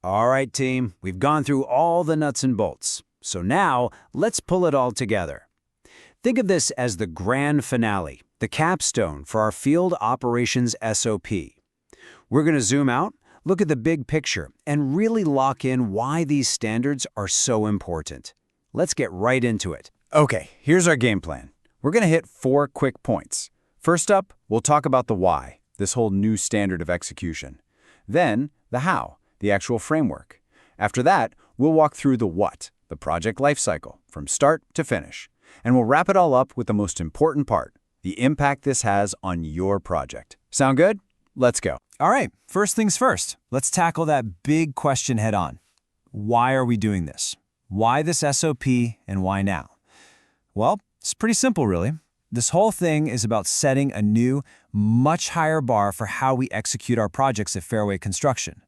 All right, team, we've gone through all the nuts and bolts. So now, let's pull it all together. Think of this as the grand finale, the capstone for our field operations SOP. We're going to zoom out, look at the big picture, and really lock in why these standards are so important. Let's get right into it. Okay, here's our game plan. We're going to hit 4 quick points. First up, we'll talk about the why, this whole new standard of execution. Then, the how, the actual framework. After that, we'll walk through the what, the project lifecycle, from start to finish. And we'll wrap it all up with the most important part, the impact this has on your project. Sound good? Let's go. All right, first things first. Let's tackle that big question head on. Why are we doing this? Why this SOP and why now? Well, it's pretty simple, really. This whole thing is about setting a new, much higher bar for how we execute our projects at Fairway Construction.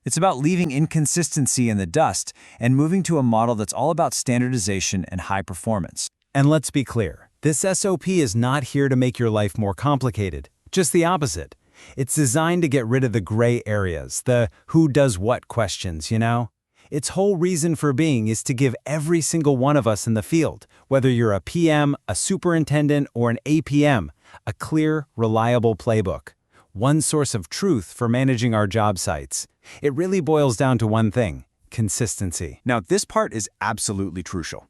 It's about leaving inconsistency in the dust and moving to a model that's all about standardization and high performance. And let's be clear, this SOP is not here to make your life more complicated. Just the opposite. It's designed to get rid of the gray areas, the who does what questions, you know? Its whole reason for being is to give every single one of us in the field, whether you're a PM, a superintendent, or an APM, a clear, reliable playbook. One source of truth for managing our job sites. It really boils down to one thing: consistency. Now, this part is absolutely crucial.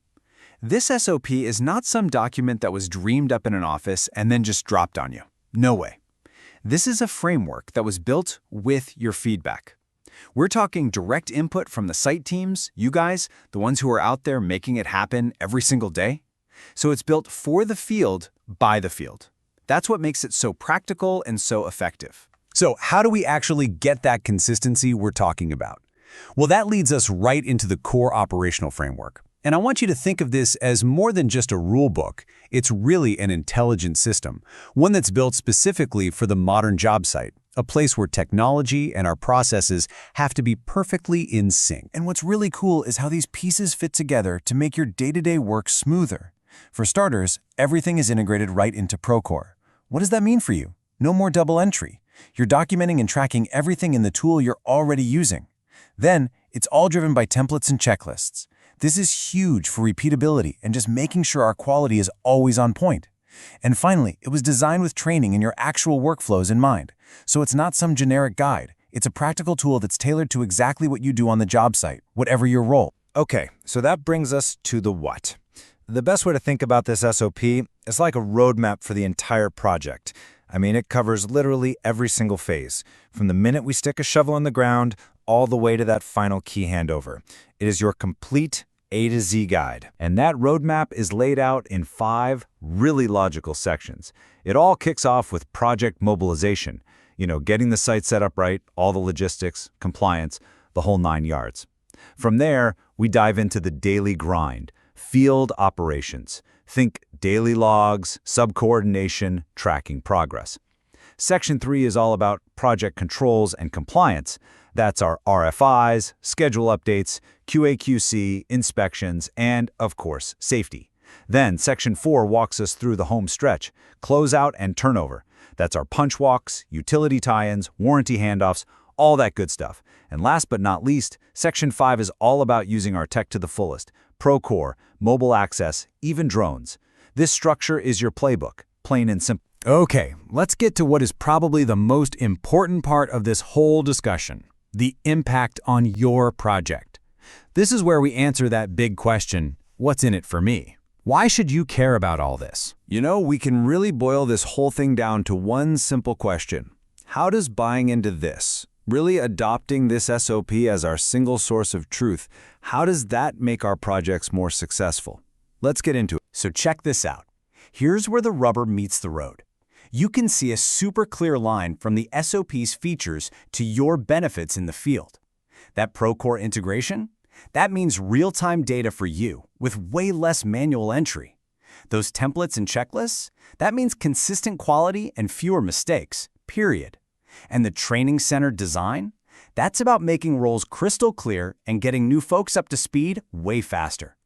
This SOP is not some document that was dreamed up in an office and then just dropped on you. No way. This is a framework that was built with your feedback. We're talking direct input from the site teams, you guys, the ones who are out there making it happen every single day. So it's built for the field, by the field. That's what makes it so practical and so effective. So how do we actually get that consistency we're talking about? Well, that leads us right into the core operational framework. And I want you to think of this as more than just a rule book. It's really an intelligent system, one that's built specifically for the modern job site, a place where technology and our processes have to be perfectly in sync. And what's really cool is how these pieces fit together to make your day-to-day work smoother. For starters, everything is integrated right into Procore. What does that mean for you? No more double entry. You're documenting and tracking everything in the tool you're already using. Then, it's all driven by templates and checklists. This is huge for repeatability and just making sure our quality is always on point. And finally, it was designed with training and your actual workflows in mind. So it's not some generic guide. It's a practical tool that's tailored to exactly what you do on the job site, whatever your role. Okay, so that brings us to the what. The best way to think about this SOP is like a roadmap for the entire project. I mean, it covers literally every single phase, from the minute we stick a shovel in the ground all the way to that final key handover. It is your complete A to Z guide. And that roadmap is laid out in 5 really logical sections. It all kicks off with project mobilization, getting the site set up right, all the logistics, compliance, the whole 9 yards. From there, we dive into the daily grind, field operations. Think daily logs, sub-coordination, tracking progress. Section 3 is all about project controls and compliance. That's our RFIs, schedule updates, QA/QC, inspections, and, of course, safety. Then, Section 4 walks us through the home stretch, closeout and turnover. That's our punch walks, utility tie-ins, warranty handoffs, all that good stuff. And last but not least, Section 5 is all about using our tech to the fullest. Procore, mobile access, even drones. This structure is your playbook, plain and simple. Okay, let's get to what is probably the most important part of this whole discussion: the impact on your project. This is where we answer that big question, what's in it for me? Why should you care about all this? We can really boil this whole thing down to one simple question. How does buying into this, really adopting this SOP as our single source of truth, how does that make our projects more successful? Let's get into it. So check this out. Here's where the rubber meets the road. You can see a super clear line from the SOP's features to your benefits in the field. That Procore integration? That means real-time data for you with way less manual entry. Those templates and checklists? That means consistent quality and fewer mistakes, period. And the training center design? That's about making roles crystal clear and getting new folks up to speed way faster.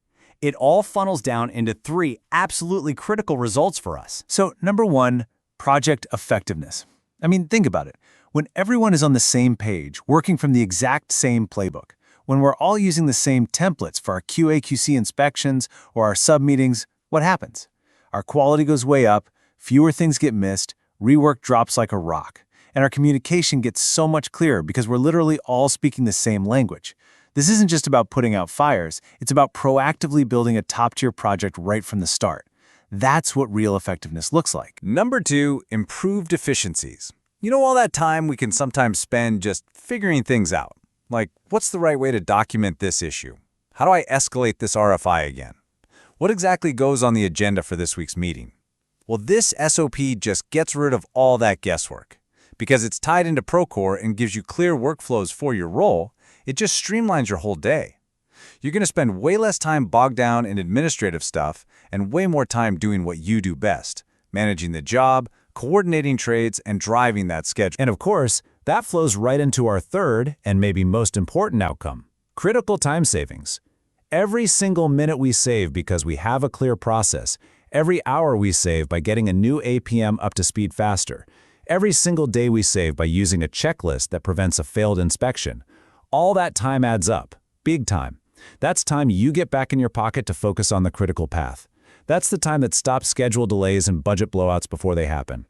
It all funnels down into 3 absolutely critical results for us. So, number 1, project effectiveness. I mean, think about it. When everyone is on the same page, working from the exact same playbook, when we're all using the same templates for our QA/QC inspections or our sub-meetings, what happens? Our quality goes way up, fewer things get missed, rework drops like a rock, and our communication gets so much clearer because we're literally all speaking the same language. This isn't just about putting out fires, it's about proactively building a top-tier project right from the start. That's what real effectiveness looks like. Number 2, improved efficiencies. You know, all that time we can sometimes spend just figuring things out. Like, what's the right way to document this issue? How do I escalate this RFI again? What exactly goes on the agenda for this week's meeting? Well, this SOP just gets rid of all that guesswork. Because it's tied into Procore and gives you clear workflows for your role, it just streamlines your whole day. You're going to spend way less time bogged down in administrative stuff and way more time doing what you do best, managing the job, coordinating trades, and driving that schedule. And of course, that flows right into our third and maybe most important outcome, critical time savings. Every single minute we save because we have a clear process, every hour we save by getting a new APM up to speed faster, every single day we save by using a checklist that prevents a failed inspection, all that time adds up, big time. That's time you get back in your pocket to focus on the critical path. That's the time that stops schedule delays and budget blowouts before they happen.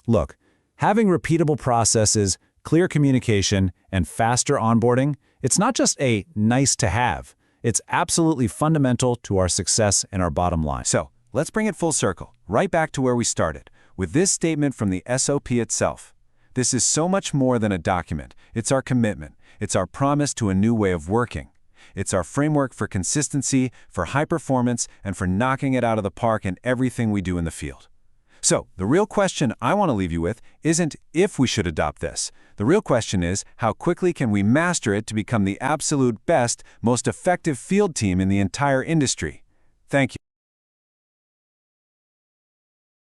Look, having repeatable processes, clear communication, and faster onboarding, it's not just a nice to have. It's absolutely fundamental to our success and our bottom line. So, let's bring it full circle, right back to where we started, with this statement from the SOP itself. This is so much more than a document. It's our commitment. It's our promise to a new way of working. It's our framework for consistency, for high performance, and for knocking it out of the park in everything we do in the field. So, the real question I want to leave you with isn't if we should adopt this. The real question is, how quickly can we master it to become the absolute best, most effective field team in the entire industry? Thank you.